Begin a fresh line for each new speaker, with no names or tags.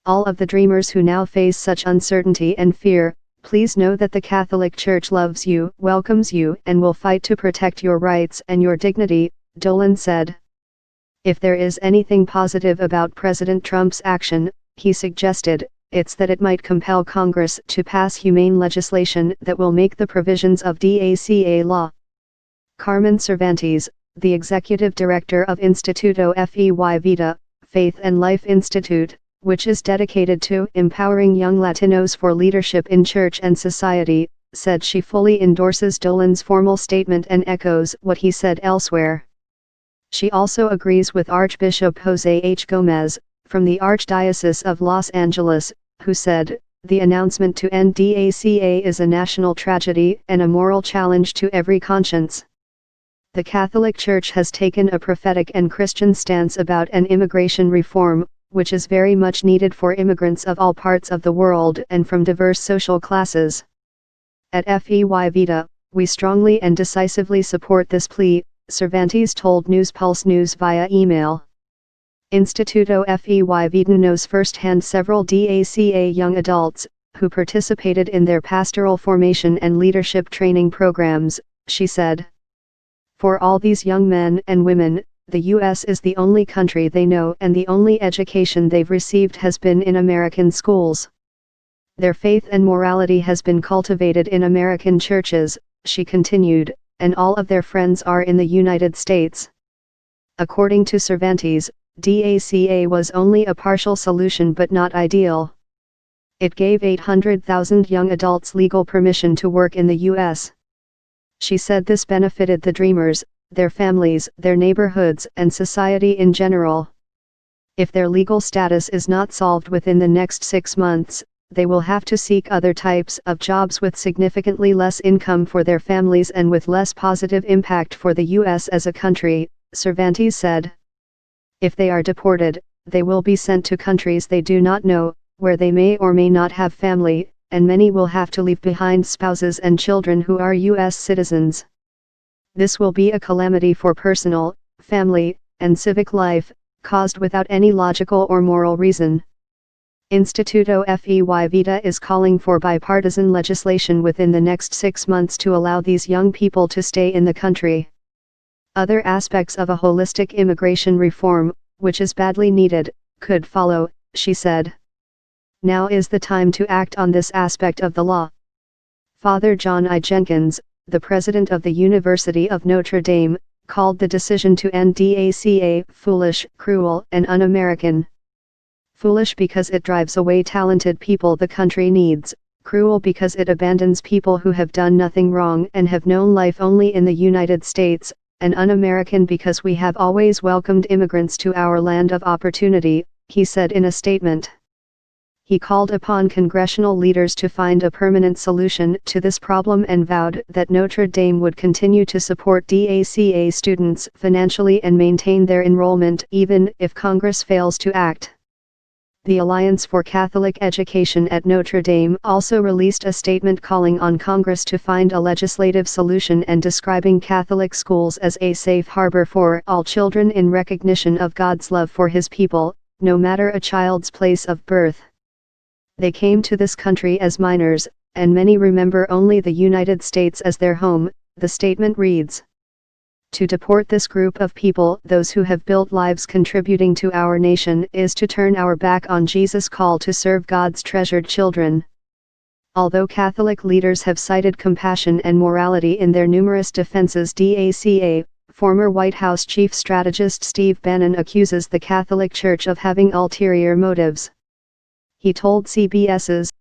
All of the dreamers who now face such uncertainty and fear, please know that the Catholic Church loves you, welcomes you, and will fight to protect your rights and your dignity, Dolan said. If there is anything positive about President Trump's action, he suggested, it's that it might compel Congress to pass humane legislation that will make the provisions of DACA law. Carmen Cervantes, the executive director of Instituto Fey Vida, Faith and Life Institute, which is dedicated to empowering young Latinos for leadership in church and society, said she fully endorses Dolan's formal statement and echoes what he said elsewhere. She also agrees with Archbishop Jose H. Gomez, from the Archdiocese of Los Angeles, who said, "The announcement to end DACA is a national tragedy and a moral challenge to every conscience." The Catholic Church has taken a prophetic and Christian stance about an immigration reform, which is very much needed for immigrants of all parts of the world and from diverse social classes. At Fey Vida, we strongly and decisively support this plea, Cervantes told News Pulse News via email. Instituto Fey Vida knows firsthand several DACA young adults, who participated in their pastoral formation and leadership training programs, she said. For all these young men and women, the U.S. is the only country they know and the only education they've received has been in American schools. Their faith and morality has been cultivated in American churches, she continued, and all of their friends are in the United States. According to Cervantes, DACA was only a partial solution but not ideal. It gave 800,000 young adults legal permission to work in the U.S. She said this benefited the dreamers, their families, their neighborhoods, and society in general. If their legal status is not solved within the next 6 months, they will have to seek other types of jobs with significantly less income for their families and with less positive impact for the U.S. as a country, Cervantes said. If they are deported, they will be sent to countries they do not know, where they may or may not have family, and many will have to leave behind spouses and children who are U.S. citizens. This will be a calamity for personal, family, and civic life, caused without any logical or moral reason. Instituto Fey Vida is calling for bipartisan legislation within the next 6 months to allow these young people to stay in the country. Other aspects of a holistic immigration reform, which is badly needed, could follow, she said. Now is the time to act on this aspect of the law. Father John I. Jenkins, the president of the University of Notre Dame, called the decision to end DACA foolish, cruel, and un-American. Foolish because it drives away talented people the country needs, cruel because it abandons people who have done nothing wrong and have known life only in the United States, and un-American because we have always welcomed immigrants to our land of opportunity, he said in a statement. He called upon congressional leaders to find a permanent solution to this problem and vowed that Notre Dame would continue to support DACA students financially and maintain their enrollment even if Congress fails to act. The Alliance for Catholic Education at Notre Dame also released a statement calling on Congress to find a legislative solution and describing Catholic schools as a safe harbor for all children in recognition of God's love for His people, no matter a child's place of birth. They came to this country as minors, and many remember only the United States as their home, the statement reads. To deport this group of people, those who have built lives contributing to our nation, is to turn our back on Jesus' call to serve God's treasured children. Although Catholic leaders have cited compassion and morality in their numerous defenses DACA, former White House chief strategist Steve Bannon accuses the Catholic Church of having ulterior motives. He told CBS's